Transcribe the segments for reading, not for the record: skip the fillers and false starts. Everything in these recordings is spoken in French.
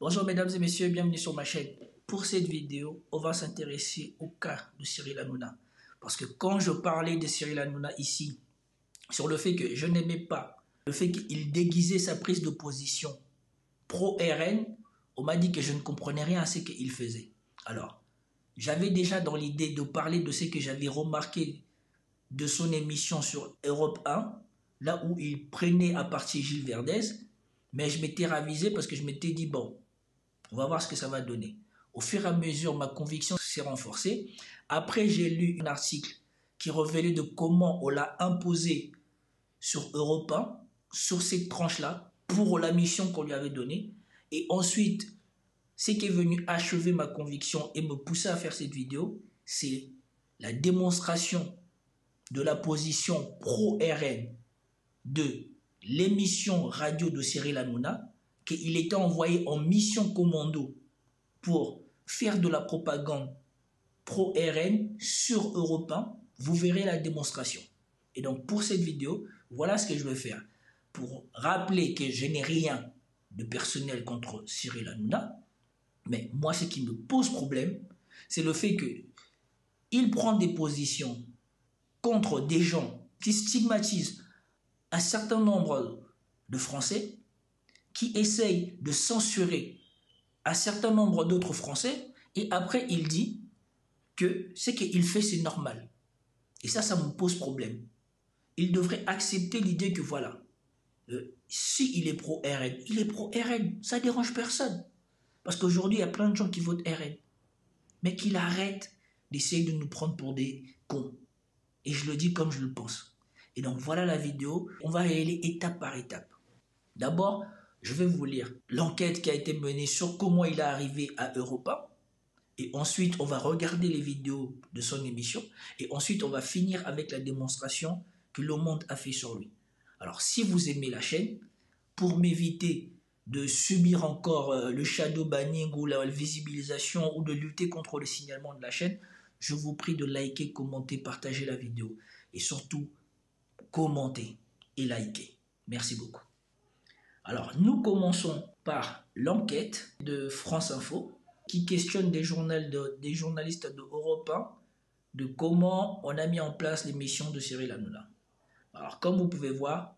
Bonjour mesdames et messieurs, bienvenue sur ma chaîne. Pour cette vidéo, on va s'intéresser au cas de Cyril Hanouna. Parce que quand je parlais de Cyril Hanouna ici, sur le fait que je n'aimais pas, le fait qu'il déguisait sa prise de position pro-RN, on m'a dit que je ne comprenais rien à ce qu'il faisait. Alors, j'avais déjà dans l'idée de parler de ce que j'avais remarqué de son émission sur Europe 1, là où il prenait à partie Gilles Verdez, mais je m'étais ravisé parce que je m'étais dit, bon, on va voir ce que ça va donner. Au fur et à mesure, ma conviction s'est renforcée. Après, j'ai lu un article qui révélait de comment on l'a imposé sur Europe 1, sur cette tranche-là, pour la mission qu'on lui avait donnée. Et ensuite, ce qui est venu achever ma conviction et me pousser à faire cette vidéo, c'est la démonstration de la position pro-RN de l'émission radio de Cyril Hanouna, qu'il était envoyé en mission commando pour faire de la propagande pro-RN sur Europe 1. Vous verrez la démonstration. Et donc pour cette vidéo, voilà ce que je vais faire. Pour rappeler que je n'ai rien de personnel contre Cyril Hanouna, mais moi ce qui me pose problème, c'est le fait qu'il prend des positions contre des gens qui stigmatisent un certain nombre de Français, qui essayent de censurer un certain nombre d'autres Français, et après il dit que ce qu'il fait c'est normal. Et ça me pose problème. Il devrait accepter l'idée que voilà, s'il est pro-RN, il est pro-RN, ça ne dérange personne. Parce qu'aujourd'hui, il y a plein de gens qui votent RN. Mais qu'il arrête d'essayer de nous prendre pour des cons. Et je le dis comme je le pense. Et donc voilà la vidéo, on va y aller étape par étape. D'abord, je vais vous lire l'enquête qui a été menée sur comment il est arrivé à Europa. Et ensuite, on va regarder les vidéos de son émission. Et ensuite, on va finir avec la démonstration que Le Monde a fait sur lui. Alors, si vous aimez la chaîne, pour m'éviter de subir encore le shadow banning ou la visibilisation ou de lutter contre le signalement de la chaîne, je vous prie de liker, commenter, partager la vidéo. Et surtout, commenter et liker. Merci beaucoup. Alors, nous commençons par l'enquête de France Info qui questionne des journalistes de Europe 1 de comment on a mis en place l'émission de Cyril Hanouna. Alors, comme vous pouvez voir,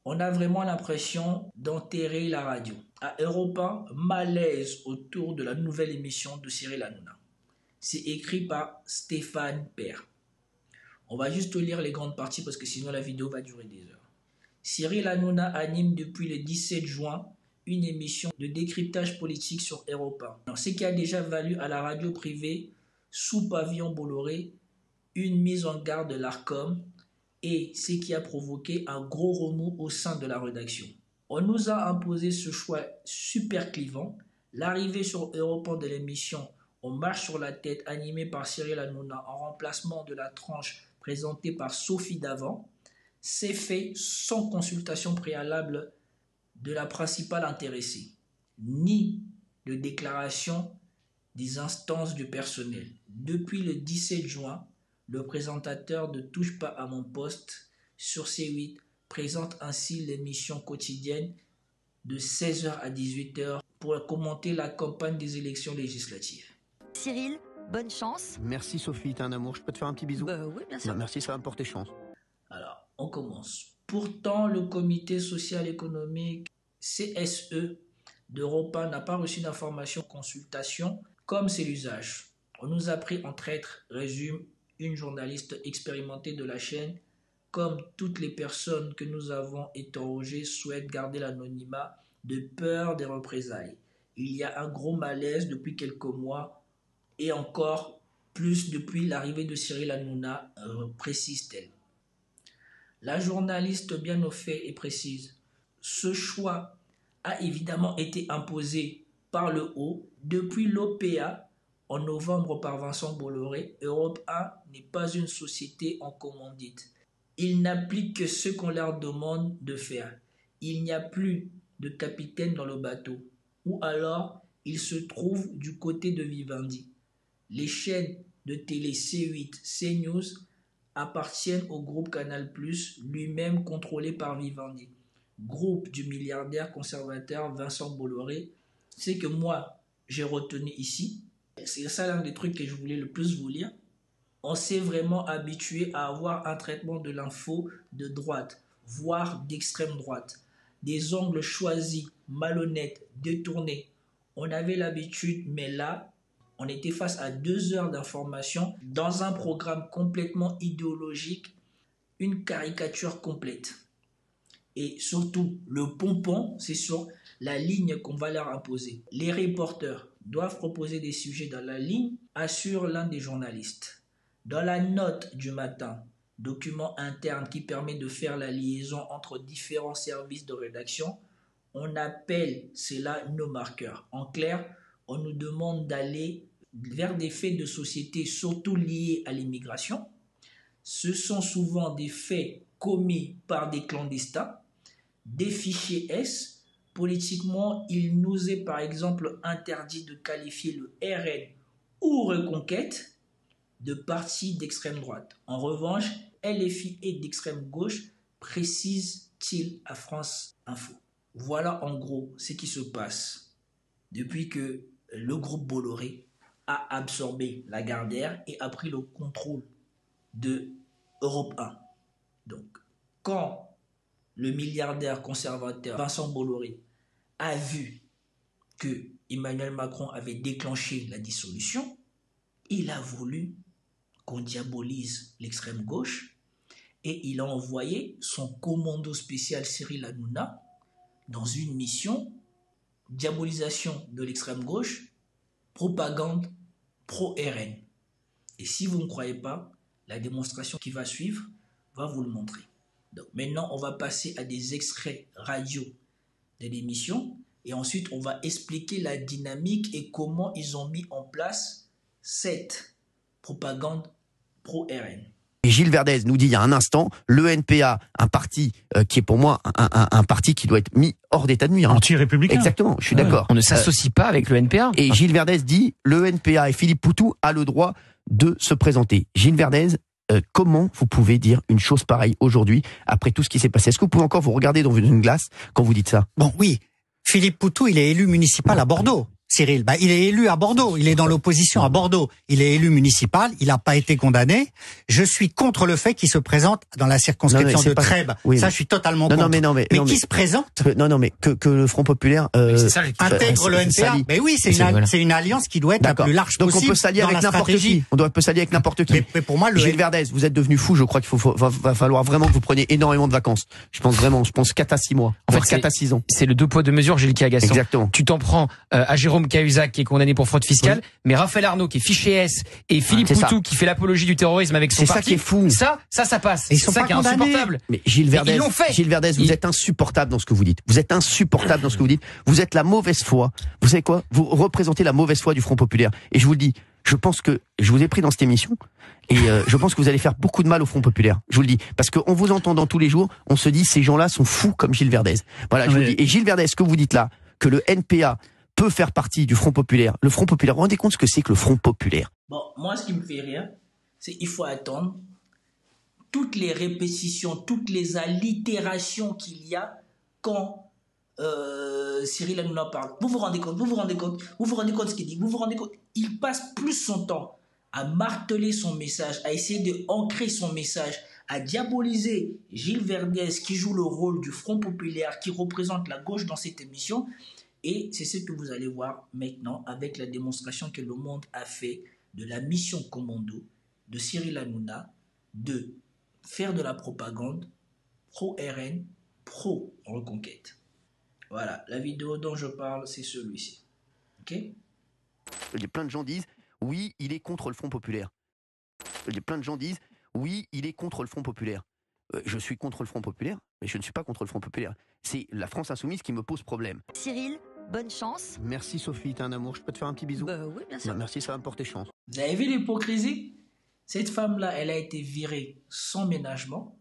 on a vraiment l'impression d'enterrer la radio. À Europe 1, malaise autour de la nouvelle émission de Cyril Hanouna. C'est écrit par Stéphane Père. On va juste lire les grandes parties parce que sinon la vidéo va durer des heures. Cyril Hanouna anime depuis le 17 juin une émission de décryptage politique sur Europe 1. Ce qui a déjà valu à la radio privée sous pavillon Bolloré une mise en garde de l'ARCOM et ce qui a provoqué un gros remous au sein de la rédaction. On nous a imposé ce choix super clivant, l'arrivée sur Europe 1 de l'émission On marche sur la tête animée par Cyril Hanouna en remplacement de la tranche présentée par Sophie Davant, c'est fait sans consultation préalable de la principale intéressée, ni de déclaration des instances du personnel. Depuis le 17 juin, le présentateur de Touche pas à mon poste sur C8 présente ainsi l'émission quotidienne de 16h à 18h pour commenter la campagne des élections législatives. Cyril, bonne chance. Merci Sophie, t'es un amour. Je peux te faire un petit bisou? Oui, bien sûr. Merci, ça va me porter chance. Alors, on commence. Pourtant, le comité social économique CSE d'Europe 1 n'a pas reçu d'information consultation comme c'est l'usage. On nous a pris en traître, résume une journaliste expérimentée de la chaîne. Comme toutes les personnes que nous avons interrogées souhaitent garder l'anonymat de peur des représailles. Il y a un gros malaise depuis quelques mois et encore plus depuis l'arrivée de Cyril Hanouna, précise-t-elle. La journaliste bien au fait et précise, ce choix a évidemment été imposé par le haut depuis l'OPA en novembre par Vincent Bolloré. Europe 1 n'est pas une société en commandite. Ils n'appliquent que ce qu'on leur demande de faire. Il n'y a plus de capitaine dans le bateau. Ou alors, ils se trouvent du côté de Vivendi. Les chaînes de télé C8, CNews appartiennent au groupe Canal+, lui-même contrôlé par Vivendi, groupe du milliardaire conservateur Vincent Bolloré, ce que moi, j'ai retenu ici, c'est ça l'un des trucs que je voulais le plus vous lire. On s'est vraiment habitué à avoir un traitement de l'info de droite, voire d'extrême droite. Des angles choisis, malhonnêtes, détournés. On avait l'habitude, mais là, on était face à 2 heures d'information dans un programme complètement idéologique, une caricature complète. Et surtout, le pompon, c'est sur la ligne qu'on va leur imposer. Les reporters doivent proposer des sujets dans la ligne, assure l'un des journalistes. Dans la note du matin, document interne qui permet de faire la liaison entre différents services de rédaction, on appelle cela nos marqueurs. En clair, on nous demande d'aller vers des faits de société surtout liés à l'immigration. Ce sont souvent des faits commis par des clandestins, des fichiers S. Politiquement, il nous est par exemple interdit de qualifier le RN ou Reconquête de parti d'extrême droite. En revanche, LFI est d'extrême gauche, précise-t-il à France Info. Voilà en gros ce qui se passe depuis que le groupe Bolloré a absorbé Lagardère et a pris le contrôle de Europe 1. Donc, quand le milliardaire conservateur Vincent Bolloré a vu que Emmanuel Macron avait déclenché la dissolution, il a voulu qu'on diabolise l'extrême gauche et il a envoyé son commando spécial Cyril Hanouna dans une mission diabolisation de l'extrême gauche, propagande pro-RN. Et si vous ne croyez pas, la démonstration qui va suivre va vous le montrer. Donc maintenant, on va passer à des extraits radio de l'émission et ensuite on va expliquer la dynamique et comment ils ont mis en place cette propagande pro-RN. Et Gilles Verdez nous dit il y a un instant, le NPA, un parti qui est pour moi un parti qui doit être mis hors d'état de nuire. Anti-républicain. Exactement, je suis d'accord. On ne s'associe pas avec le NPA. Et Gilles Verdez dit le NPA et Philippe Poutou a le droit de se présenter. Gilles Verdez, comment vous pouvez dire une chose pareille aujourd'hui après tout ce qui s'est passé? Est-ce que vous pouvez encore vous regarder dans une glace quand vous dites ça? Bon, oui. Philippe Poutou, il est élu municipal à Bordeaux. Cyril, il est élu à Bordeaux, il est dans l'opposition à Bordeaux, il est élu municipal, il n'a pas été condamné. Je suis contre le fait qu'il se présente dans la circonscription de Trèbes. Oui, ça, je suis totalement contre. Mais qui se présente que le Front populaire intègre le NPA. Mais oui, c'est une alliance qui doit être la plus large possible. Donc on peut s'allier avec n'importe qui. On peut s'allier avec n'importe qui. Mais pour moi, Gilles Verdez, vous êtes devenu fou. Je crois qu'il va falloir vraiment que vous preniez énormément de vacances. Je pense 4 à 6 mois. En fait, 4 à 6 ans. C'est le 2 poids 2 mesures, Gilles Cagasson. Exactement. Tu t'en prends à Jérôme Cahuzac qui est condamné pour fraude fiscale, mais Raphaël Arnaud qui est fiché S et Philippe Poutou qui fait l'apologie du terrorisme avec son parti. C'est ça qui est fou. Ça passe. C'est ça qui est insupportable. Mais Gilles Verdez, vous êtes insupportable dans ce que vous dites. Vous êtes insupportable dans ce que vous dites. Vous êtes la mauvaise foi. Vous savez quoi? Vous représentez la mauvaise foi du Front populaire. Et je vous le dis, je pense que je vous ai pris dans cette émission et je pense que vous allez faire beaucoup de mal au Front populaire. Je vous le dis. Parce qu'en vous entendant tous les jours, on se dit ces gens-là sont fous comme Gilles Verdez. Voilà, je vous le dis. Et Gilles Verdez, ce que vous dites là, que le NPA peut faire partie du Front populaire. Le Front populaire, vous vous rendez compte ce que c'est que le Front populaire? Bon, moi, ce qui me fait rire, c'est qu'il faut attendre toutes les répétitions, toutes les allitérations qu'il y a quand Cyril Hanouna parle. Vous vous rendez compte ce qu'il dit, vous vous rendez compte. Il passe plus son temps à marteler son message, à essayer de ancrer son message, à diaboliser Gilles Verdez qui joue le rôle du Front populaire, qui représente la gauche dans cette émission. Et c'est ce que vous allez voir maintenant avec la démonstration que le monde a fait de la mission commando de Cyril Hanouna de faire de la propagande pro-RN, pro-reconquête. Voilà, la vidéo dont je parle, c'est celui-ci. Ok? Plein de gens disent, oui, il est contre le Front populaire. Plein de gens disent, oui, il est contre le Front populaire. Je suis contre le Front populaire, mais je ne suis pas contre le Front populaire. C'est la France insoumise qui me pose problème. Cyril, bonne chance. Merci Sophie, t'es un amour. Je peux te faire un petit bisou? Oui, bien sûr. Merci, ça va me porter chance. Vous avez vu l'hypocrisie? Cette femme-là, elle a été virée sans ménagement.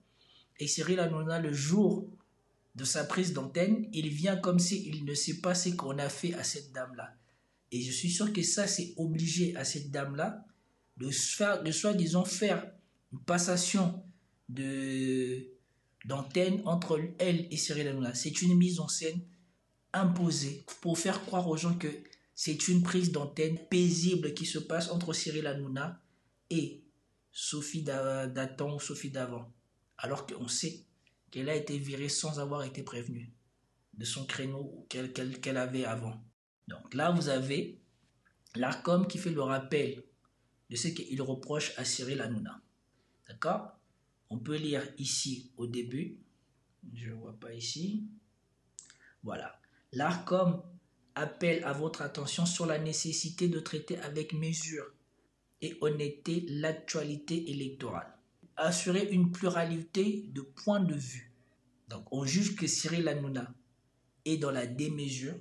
Et Cyril Hanouna, le jour de sa prise d'antenne, il vient comme s'il ne sait pas ce qu'on a fait à cette dame-là. Et je suis sûr que ça, c'est obligé à cette dame-là de soi-disant faire une passation d'antenne entre elle et Cyril Hanouna. C'est une mise en scène imposé pour faire croire aux gens que c'est une prise d'antenne paisible qui se passe entre Cyril Hanouna et Sophie Datton ou Sophie Davant. Alors qu'on sait qu'elle a été virée sans avoir été prévenue de son créneau qu'elle avait avant. Donc là, vous avez l'ARCOM qui fait le rappel de ce qu'il reproche à Cyril Hanouna. D'accord? On peut lire ici au début. Je ne vois pas ici. Voilà. L'ARCOM appelle à votre attention sur la nécessité de traiter avec mesure et honnêteté l'actualité électorale. Assurer une pluralité de points de vue. Donc on juge que Cyril Hanouna est dans la démesure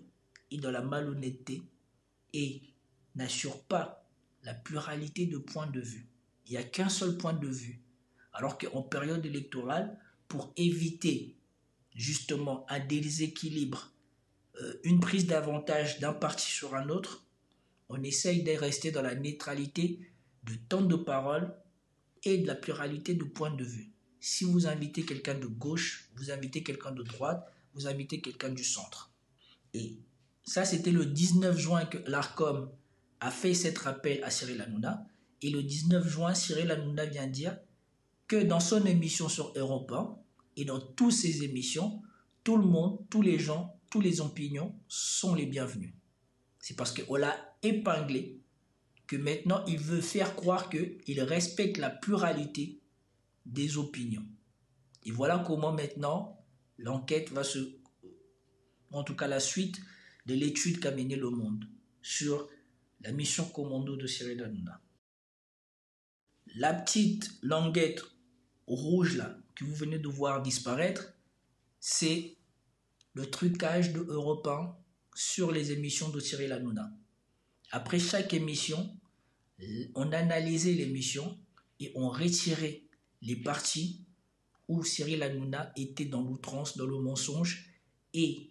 et dans la malhonnêteté et n'assure pas la pluralité de points de vue. Il n'y a qu'un seul point de vue. Alors qu'en période électorale, pour éviter justement un déséquilibre, une prise d'avantage d'un parti sur un autre, on essaye de rester dans la neutralité de temps de parole et de la pluralité de points de vue. Si vous invitez quelqu'un de gauche, vous invitez quelqu'un de droite, vous invitez quelqu'un du centre. Et ça, c'était le 19 juin que l'ARCOM a fait cet rappel à Cyril Hanouna. Et le 19 juin, Cyril Hanouna vient dire que dans son émission sur Europe 1 et dans toutes ses émissions, tout le monde, tous les gens, toutes les opinions sont les bienvenus. C'est parce qu'on l'a épinglé que maintenant il veut faire croire qu'il respecte la pluralité des opinions. Et voilà comment maintenant l'enquête va se... En tout cas la suite de l'étude qu'a menée Le Monde sur la mission commando de Cyril Hanouna. La petite languette rouge là que vous venez de voir disparaître, c'est le trucage de Europe 1 sur les émissions de Cyril Hanouna. Après chaque émission, on analysait l'émission et on retirait les parties où Cyril Hanouna était dans l'outrance, dans le mensonge et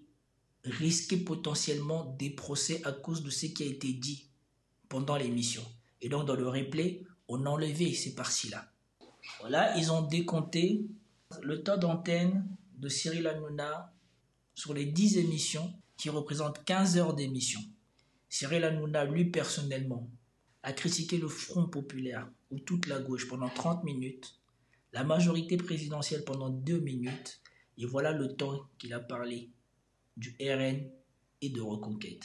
risquait potentiellement des procès à cause de ce qui a été dit pendant l'émission. Et donc dans le replay, on enlevait ces parties-là. Voilà, ils ont décompté le temps d'antenne de Cyril Hanouna sur les 10 émissions qui représentent 15 heures d'émission. Cyril Hanouna, lui personnellement, a critiqué le Front populaire ou toute la gauche pendant 30 minutes, la majorité présidentielle pendant 2 minutes, et voilà le temps qu'il a parlé du RN et de Reconquête.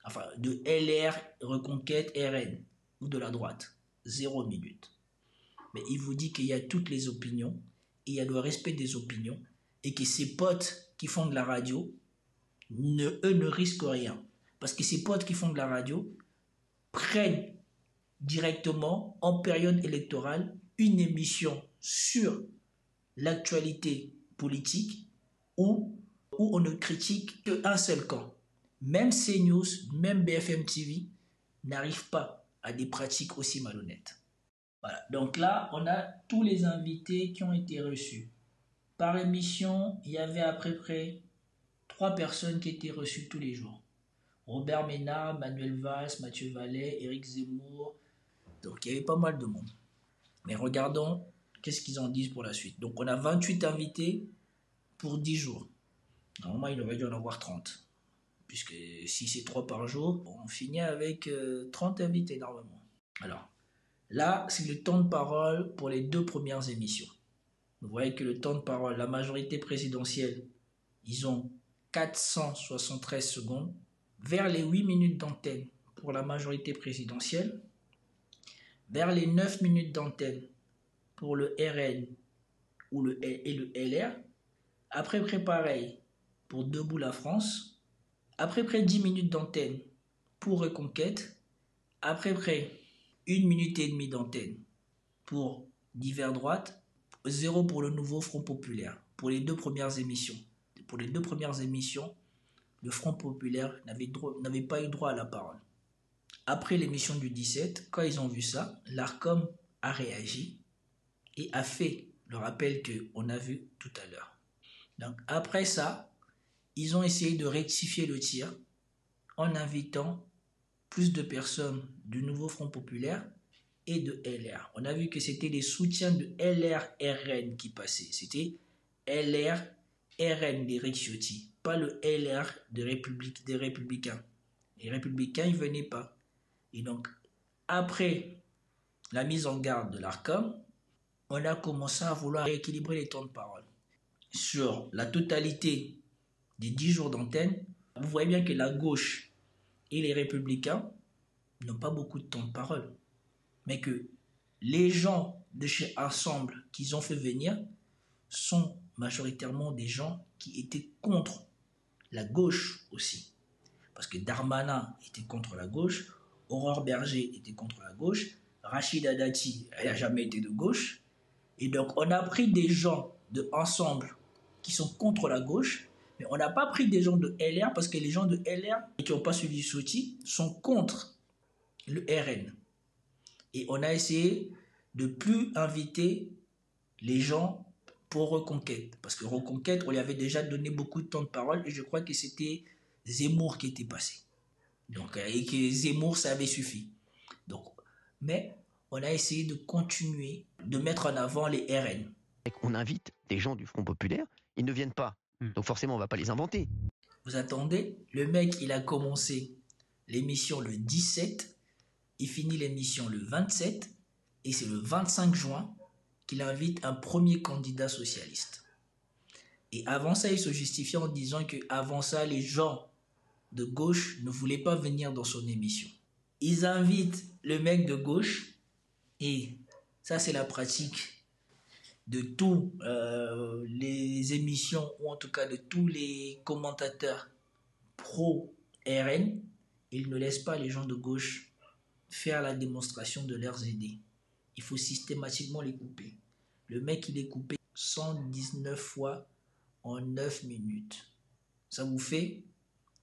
Enfin, de LR, Reconquête, RN, ou de la droite. 0 minute. Mais il vous dit qu'il y a toutes les opinions, et il y a le respect des opinions, et que ses potes qui font de la radio, eux ne risquent rien. Parce que ces potes qui font de la radio prennent directement, en période électorale, une émission sur l'actualité politique où on ne critique qu'un seul camp. Même CNews, même BFM TV n'arrivent pas à des pratiques aussi malhonnêtes. Voilà. Donc là, on a tous les invités qui ont été reçus. Par émission, il y avait à peu près 3 personnes qui étaient reçues tous les jours. Robert Ménard, Manuel Valls, Mathieu Vallet, Éric Zemmour. Donc il y avait pas mal de monde. Mais regardons qu'est-ce qu'ils en disent pour la suite. Donc on a 28 invités pour 10 jours. Normalement, il aurait dû en avoir 30. Puisque si c'est 3 par jour, on finit avec 30 invités normalement. Alors, là, c'est le temps de parole pour les 2 premières émissions. Vous voyez que le temps de parole, la majorité présidentielle, ils ont 473 secondes. Vers les 8 minutes d'antenne pour la majorité présidentielle. Vers les 9 minutes d'antenne pour le RN et le LR. Après près pareil pour Debout la France. Après près 10 minutes d'antenne pour Reconquête. Après près 1 minute et demie d'antenne pour Divers Droite. 0 pour le Nouveau Front Populaire. Pour les 2 premières émissions. Pour les 2 premières émissions, le Front populaire n'avait pas eu droit à la parole. Après l'émission du 17, quand ils ont vu ça, l'ARCOM a réagi et a fait le rappel qu'on a vu tout à l'heure. Donc après ça, ils ont essayé de rectifier le tir en invitant plus de personnes du Nouveau Front populaire et de LR. On a vu que c'était les soutiens de LR-RN qui passaient. C'était LR RN d'Éric Ciotti, pas le LR des Républicains. Les Républicains, ils ne venaient pas. Et donc, après la mise en garde de l'ARCOM, on a commencé à vouloir rééquilibrer les temps de parole. Sur la totalité des 10 jours d'antenne, vous voyez bien que la gauche et les Républicains n'ont pas beaucoup de temps de parole. Mais que les gens de chez Ensemble qu'ils ont fait venir sont majoritairement des gens qui étaient contre la gauche aussi. Parce que Darmanin était contre la gauche, Aurore Berger était contre la gauche, Rachida Dati, elle n'a jamais été de gauche. Et donc, on a pris des gens de Ensemble qui sont contre la gauche, mais on n'a pas pris des gens de LR parce que les gens de LR qui n'ont pas suivi Ciotti sont contre le RN. Et on a essayé de plus inviter les gens pour Reconquête. Parce que Reconquête, on lui avait déjà donné beaucoup de temps de parole et je crois que c'était Zemmour qui était passé. Donc, et que Zemmour, ça avait suffi. Donc, mais on a essayé de continuer de mettre en avant les RN. On invite des gens du Front Populaire, ils ne viennent pas. Donc forcément, on ne va pas les inventer. Vous attendez, le mec, il a commencé l'émission le 17, il finit l'émission le 27, et c'est le 25 juin qu'il invite un premier candidat socialiste. Et avant ça, il se justifiait en disant qu'avant ça, les gens de gauche ne voulaient pas venir dans son émission. Ils invitent le mec de gauche, et ça, c'est la pratique de tous les émissions, ou en tout cas de tous les commentateurs pro-RN. Ils ne laissent pas les gens de gauche faire la démonstration de leurs idées. Il faut systématiquement les couper. Le mec, il est coupé 119 fois en 9 minutes. Ça vous fait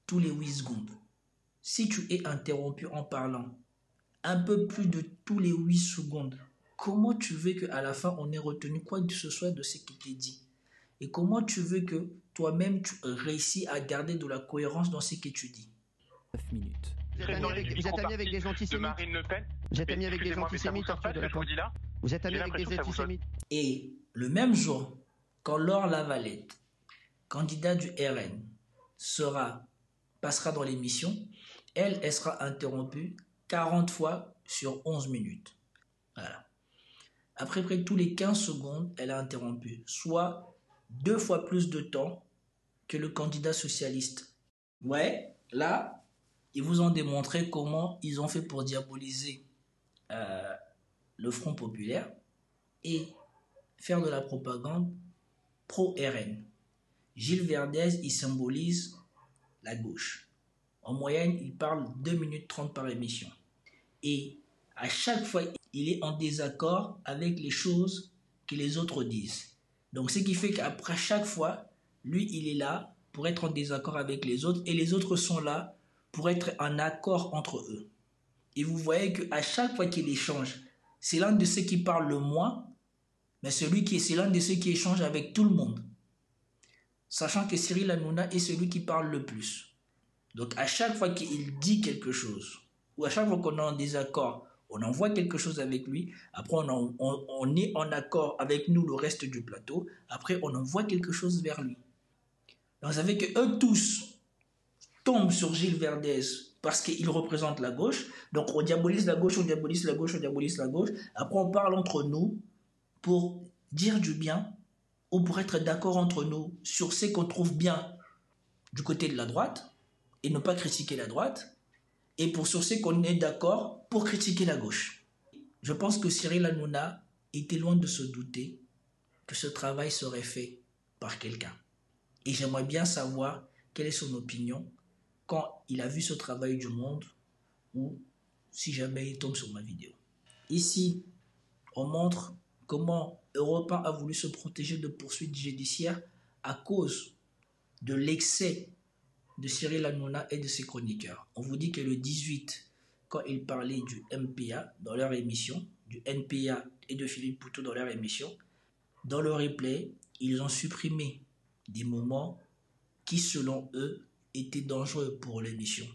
tous les 8 secondes. Si tu es interrompu en parlant un peu plus de tous les 8 secondes, comment tu veux qu'à la fin, on ait retenu quoi que ce soit de ce qui t'est dit? Et comment tu veux que toi-même, tu réussis à garder de la cohérence dans ce que tu dis? 9 minutes. Vous êtes ami avec des antisémites de Marine Le Pen. Vous êtes ami avec des antisémites, Arthur Delacroix? Vous êtes ami avec des antisémites? Et le même jour, quand Laure Lavalette, candidat du RN, passera dans l'émission, elle sera interrompue 40 fois sur 11 minutes. Voilà. Après près tous les 15 secondes, elle a interrompu, soit 2 fois plus de temps que le candidat socialiste. Ouais, là, ils vous ont démontré comment ils ont fait pour diaboliser le Front Populaire et faire de la propagande pro-RN. Gilles Verdez, il symbolise la gauche. En moyenne, il parle 2 minutes 30 par émission. Et à chaque fois, il est en désaccord avec les choses que les autres disent. Donc, ce qui fait qu'après chaque fois, lui, il est là pour être en désaccord avec les autres et les autres sont là pour être en accord entre eux. Et vous voyez qu'à chaque fois qu'il échange, c'est l'un de ceux qui parle le moins, mais c'est l'un de ceux qui échange avec tout le monde. Sachant que Cyril Hanouna est celui qui parle le plus. Donc, à chaque fois qu'il dit quelque chose, ou à chaque fois qu'on est en désaccord, on envoie quelque chose avec lui, après on est en accord avec nous, le reste du plateau, après on envoie quelque chose vers lui. Donc, vous savez qu'eux tous tombent sur Gilles Verdez parce qu'il représente la gauche, donc on diabolise la gauche, on diabolise la gauche, on diabolise la gauche, après on parle entre nous pour dire du bien, ou pour être d'accord entre nous sur ce qu'on trouve bien du côté de la droite, et ne pas critiquer la droite, et pour sur ce qu'on est d'accord pour critiquer la gauche. Je pense que Cyril Hanouna était loin de se douter que ce travail serait fait par quelqu'un. Et j'aimerais bien savoir quelle est son opinion quand il a vu ce travail du Monde ou si jamais il tombe sur ma vidéo. Ici, on montre comment Europe 1 a voulu se protéger de poursuites judiciaires à cause de l'excès de Cyril Hanouna et de ses chroniqueurs. On vous dit que le 18, quand ils parlaient du MPA dans leur émission, du NPA et de Philippe Poutou dans leur émission, dans le replay, ils ont supprimé des moments qui, selon eux, étaient dangereux pour l'émission.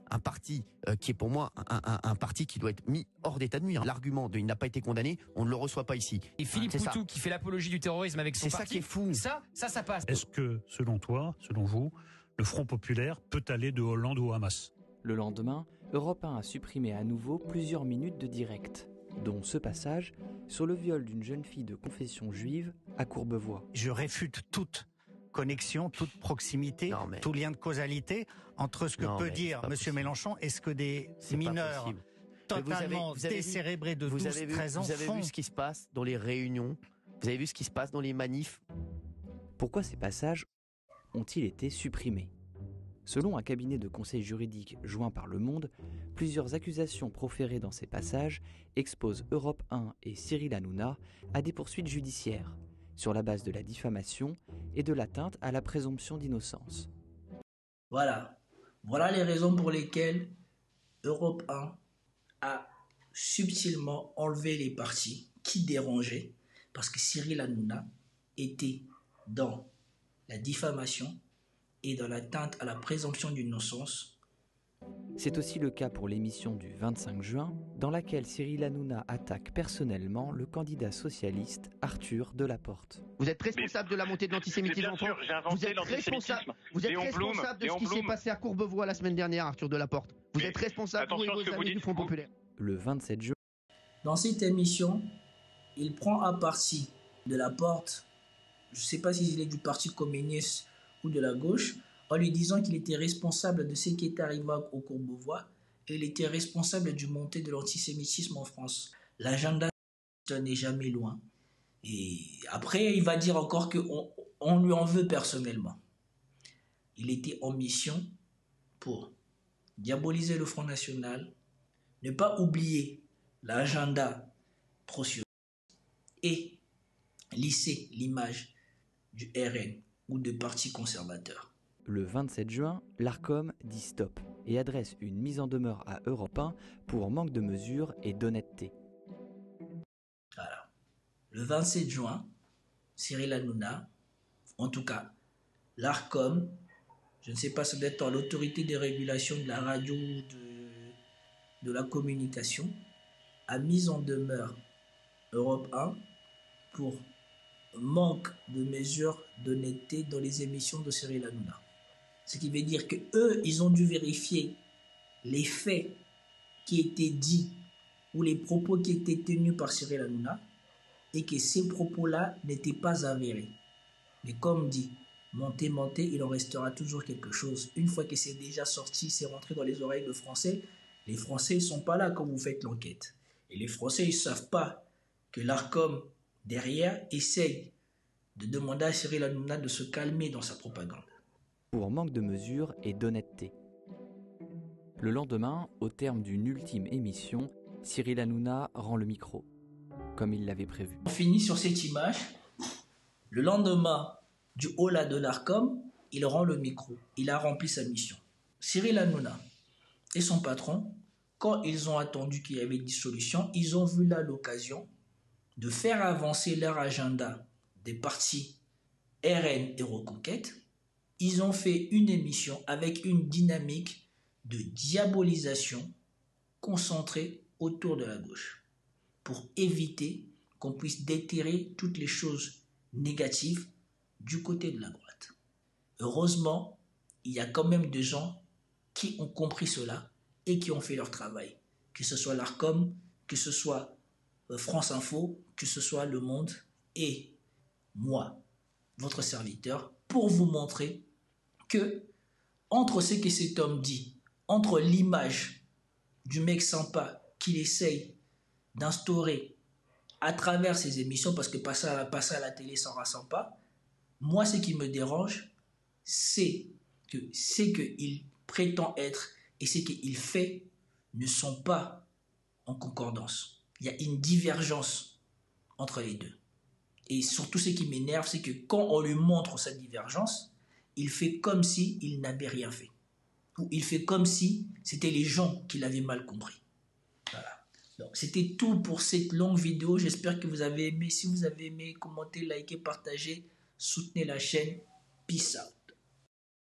un parti qui est pour moi un parti qui doit être mis hors d'état de nuire. L'argument de il n'a pas été condamné, on ne le reçoit pas ici. Et Philippe Poutou qui fait l'apologie du terrorisme avec son parti. C'est ça qui est fou. Ça passe. Est-ce que, selon toi, selon vous, le Front populaire peut aller de Hollande au Hamas? Le lendemain, Europe 1 a supprimé à nouveau plusieurs minutes de direct, dont ce passage sur le viol d'une jeune fille de confession juive à Courbevoie. Je réfute toute connexion, toute proximité, tout lien de causalité entre ce que peut dire M. Mélenchon et ce que des mineurs totalement décérébrés de 12-13 ans Vous avez vu ce qui se passe dans les réunions? Vous avez vu ce qui se passe dans les manifs? Pourquoi ces passages ont-ils été supprimés? Selon un cabinet de conseil juridique joint par Le Monde, plusieurs accusations proférées dans ces passages exposent Europe 1 et Cyril Hanouna à des poursuites judiciaires, sur la base de la diffamation et de l'atteinte à la présomption d'innocence. Voilà les raisons pour lesquelles Europe 1 a subtilement enlevé les parties qui dérangeaient, parce que Cyril Hanouna était dans la diffamation et dans l'atteinte à la présomption d'innocence. C'est aussi le cas pour l'émission du 25 juin, dans laquelle Cyril Hanouna attaque personnellement le candidat socialiste Arthur Delaporte. Vous êtes responsable de la montée de l'antisémitisme en France. Vous êtes responsable de ce qui s'est passé à Courbevoie la semaine dernière, Arthur Delaporte. Vous êtes responsable, vous et vos amis du Front populaire. Le 27 juin. Dans cette émission, il prend à partie Delaporte, je ne sais pas s'il est du Parti communiste ou de la gauche, en lui disant qu'il était responsable de ce qui est arrivé au Courbevoie et il était responsable du montée de l'antisémitisme en France. L'agenda n'est jamais loin. Et après, il va dire encore qu'on lui en veut personnellement. Il était en mission pour diaboliser le Front National, ne pas oublier l'agenda pro-sioniste et lisser l'image du RN ou de partis conservateurs. Le 27 juin, l'Arcom dit stop et adresse une mise en demeure à Europe 1 pour manque de mesure et d'honnêteté. Voilà. Le 27 juin, Cyril Hanouna, en tout cas l'Arcom, je ne sais pas, ça doit être l'autorité de régulation de la radio ou de la communication, a mis en demeure Europe 1 pour manque de mesures d'honnêteté dans les émissions de Cyril Hanouna. Ce qui veut dire que eux, ils ont dû vérifier les faits qui étaient dits ou les propos qui étaient tenus par Cyril Hanouna et que ces propos-là n'étaient pas avérés. Mais comme dit, montez, il en restera toujours quelque chose. Une fois que c'est déjà sorti, c'est rentré dans les oreilles de Français, les Français ne sont pas là quand vous faites l'enquête. Et les Français, ils ne savent pas que l'Arcom, derrière, essaye de demander à Cyril Hanouna de se calmer dans sa propagande. Pour manque de mesure et d'honnêteté. Le lendemain, au terme d'une ultime émission, Cyril Hanouna rend le micro, comme il l'avait prévu. On finit sur cette image. Le lendemain du holà de l'Arcom, il rend le micro. Il a rempli sa mission. Cyril Hanouna et son patron, quand ils ont attendu qu'il y avait dissolution, ils ont vu là l'occasion de faire avancer leur agenda des partis RN et Reconquête. Ils ont fait une émission avec une dynamique de diabolisation concentrée autour de la gauche pour éviter qu'on puisse déterrer toutes les choses négatives du côté de la droite. Heureusement, il y a quand même des gens qui ont compris cela et qui ont fait leur travail. Que ce soit l'Arcom, que ce soit France Info, que ce soit Le Monde et moi, votre serviteur, pour vous montrer que entre ce que cet homme dit, entre l'image du mec sympa qu'il essaye d'instaurer à travers ses émissions, parce que passer à la télé, ça ne rassemble pas, moi, ce qui me dérange, c'est que ce qu'il prétend être et ce qu'il fait ne sont pas en concordance. Il y a une divergence entre les deux. Et surtout, ce qui m'énerve, c'est que quand on lui montre cette divergence, il fait comme s'il n'avait rien fait. Ou il fait comme si c'était les gens qui l'avaient mal compris. Voilà. Donc, c'était tout pour cette longue vidéo. J'espère que vous avez aimé. Si vous avez aimé, commentez, likez, partagez, soutenez la chaîne. Peace out.